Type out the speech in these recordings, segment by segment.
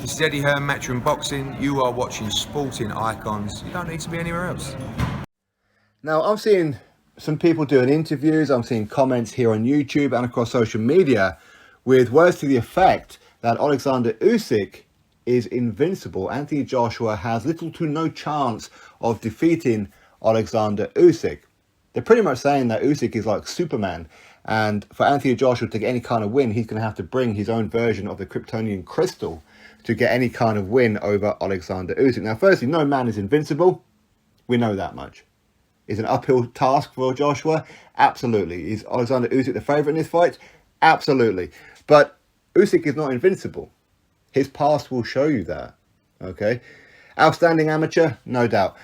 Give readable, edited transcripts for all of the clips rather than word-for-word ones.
This is Eddie Hearn, Matchroom Boxing. You are watching Sporting Icons. You don't need to be anywhere else. Now, I'm seeing some people doing interviews, I'm seeing comments here on YouTube and across social media with words to the effect that Oleksandr Usyk is invincible. Anthony Joshua has little to no chance of defeating Oleksandr Usyk. They're pretty much saying that Usyk is like Superman, and for Anthony Joshua to get any kind of win, he's going to have to bring his own version of the Kryptonian crystal to get any kind of win over Oleksandr Usyk. Now, firstly, no man is invincible. We know that much. Is an uphill task for Joshua? Absolutely. Is Oleksandr Usyk the favourite in this fight? Absolutely. But Usyk is not invincible. His past will show you that. Okay? Outstanding amateur? No doubt.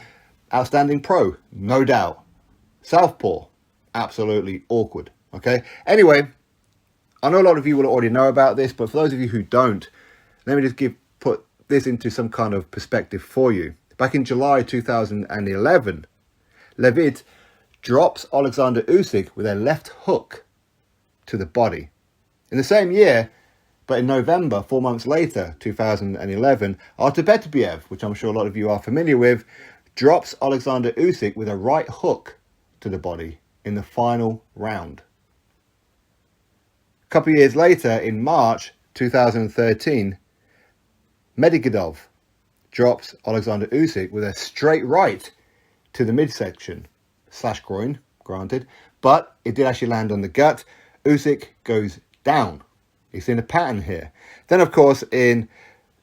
Outstanding pro? No doubt. Southpaw? Absolutely awkward. Okay? Anyway, I know a lot of you will already know about this, but for those of you who don't, let me just put this into some kind of perspective for you. Back in July 2011, Levitt drops Oleksandr Usyk with a left hook to the body. In the same year, but in November, 4 months later, 2011, Artur Beterbiev, which I'm sure a lot of you are familiar with, drops Oleksandr Usyk with a right hook to the body in the final round. A couple of years later, in March 2013, Medvedev drops Oleksandr Usyk with a straight right to the midsection / groin, granted, but it did actually land on the gut. Usyk goes down. You've seen a pattern here. Then, of course, in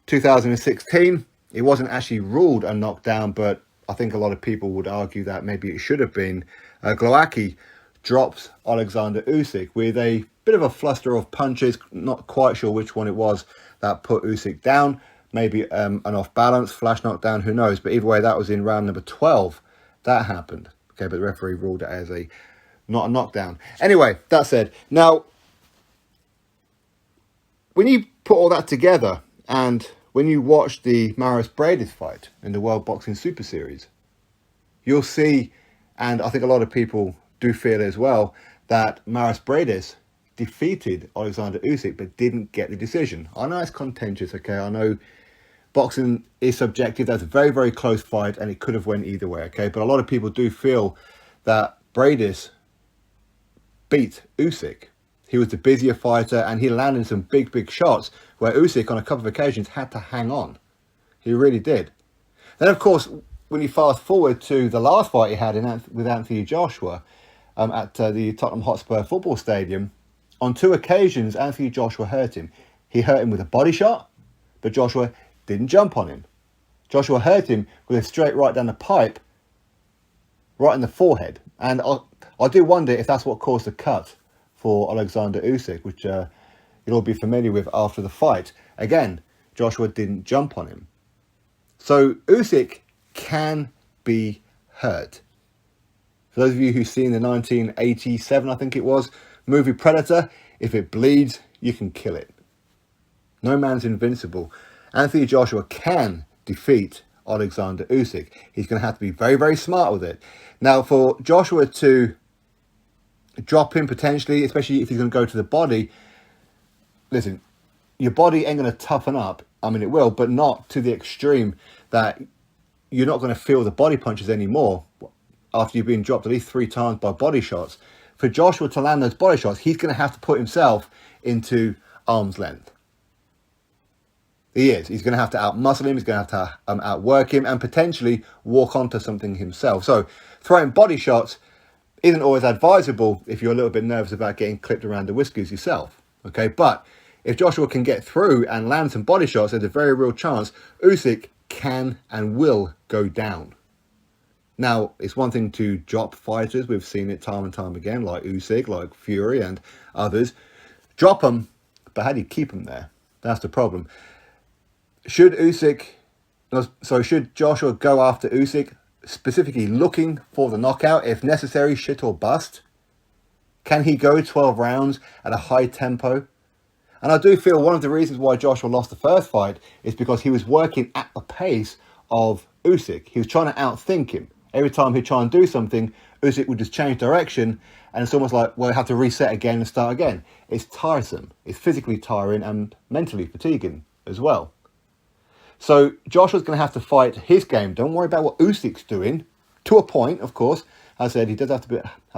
2016, it wasn't actually ruled a knockdown, but I think a lot of people would argue that maybe it should have been. Glowacki drops Oleksandr Usyk with a bit of a fluster of punches. Not quite sure which one it was that put Usyk down. Maybe an off-balance, flash knockdown, who knows. But either way, that was in round number 12. That happened. Okay, but the referee ruled it as not a knockdown. Anyway, that said, now, when you put all that together, and when you watch the Maris Bradis fight in the World Boxing Super Series, you'll see, and I think a lot of people do feel as well, that Maris Bradis defeated Oleksandr Usyk, but didn't get the decision. I know it's contentious, okay? I know boxing is subjective. That's a very, very close fight, and it could have went either way, okay? But a lot of people do feel that Bradis beat Usyk. He was the busier fighter, and he landed some big, big shots where Usyk, on a couple of occasions, had to hang on. He really did. Then, of course, when you fast forward to the last fight he had with Anthony Joshua at the Tottenham Hotspur football stadium, on 2 occasions, Anthony Joshua hurt him. He hurt him with a body shot, but Joshua didn't jump on him. Joshua hurt him with a straight right down the pipe, right in the forehead. And I do wonder if that's what caused the cut for Oleksandr Usyk, which you'll all be familiar with after the fight. Again, Joshua didn't jump on him. So Usyk can be hurt. For those of you who've seen the 1987, I think it was, movie Predator, if it bleeds, you can kill it. No man's invincible. Anthony Joshua can defeat Oleksandr Usyk. He's going to have to be very, very smart with it. Now, for Joshua to drop him potentially, especially if he's going to go to the body, listen, your body ain't going to toughen up. I mean, it will, but not to the extreme that you're not going to feel the body punches anymore after you've been dropped at least 3 times by body shots. For Joshua to land those body shots, he's going to have to put himself into arm's length. He is. He's going to have to outmuscle him. He's going to have to outwork him and potentially walk onto something himself. So throwing body shots isn't always advisable if you're a little bit nervous about getting clipped around the whiskers yourself. Okay, but if Joshua can get through and land some body shots, there's a very real chance Usyk can and will go down. Now, it's one thing to drop fighters. We've seen it time and time again, like Usyk, like Fury and others. Drop them, but how do you keep them there? That's the problem. Should Joshua go after Usyk, specifically looking for the knockout, if necessary, shit or bust? Can he go 12 rounds at a high tempo? And I do feel one of the reasons why Joshua lost the first fight is because he was working at the pace of Usyk. He was trying to outthink him. Every time he'd try and do something, Usyk would just change direction, and it's almost like, well, I have to reset again and start again. It's tiresome. It's physically tiring and mentally fatiguing as well. So Joshua's going to have to fight his game. Don't worry about what Usyk's doing. To a point, of course. As I said, he does have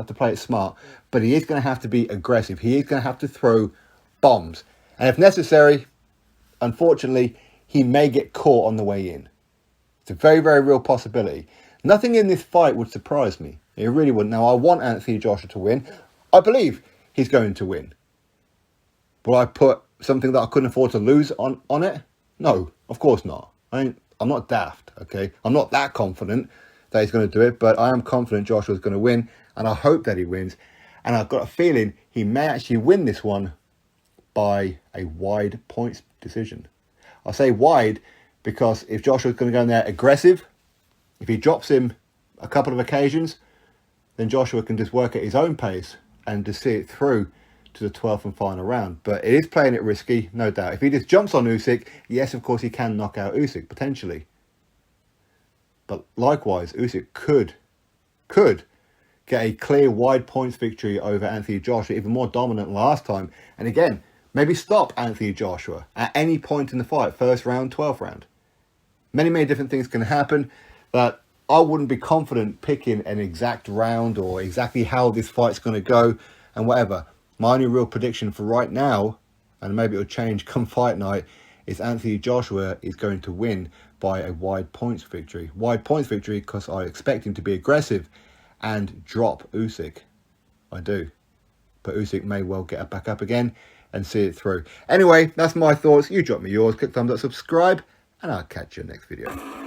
to play it smart. But he is going to have to be aggressive. He is going to have to throw bombs. And if necessary, unfortunately, he may get caught on the way in. It's a very, very real possibility. Nothing in this fight would surprise me. It really wouldn't. Now, I want Anthony Joshua to win. I believe he's going to win. Will I put something that I couldn't afford to lose on it? No, of course not. I'm not daft, okay? I'm not that confident that he's going to do it, but I am confident Joshua's going to win, and I hope that he wins. And I've got a feeling he may actually win this one by a wide points decision. I say wide because if Joshua's going to go in there aggressive, if he drops him a couple of occasions, then Joshua can just work at his own pace and just see it through to the 12th and final round. But it is playing it risky, no doubt. If he just jumps on Usyk, yes, of course, he can knock out Usyk, potentially. But likewise, Usyk could get a clear wide points victory over Anthony Joshua, even more dominant than last time. And again, maybe stop Anthony Joshua at any point in the fight, first round, 12th round. Many, many different things can happen that I wouldn't be confident picking an exact round or exactly how this fight's going to go and whatever. My only real prediction for right now, and maybe it'll change come fight night, is Anthony Joshua is going to win by a wide points victory. Wide points victory because I expect him to be aggressive and drop Usyk. I do. But Usyk may well get back up again and see it through. Anyway, that's my thoughts. You drop me yours. Click thumbs up, subscribe, and I'll catch you in the next video.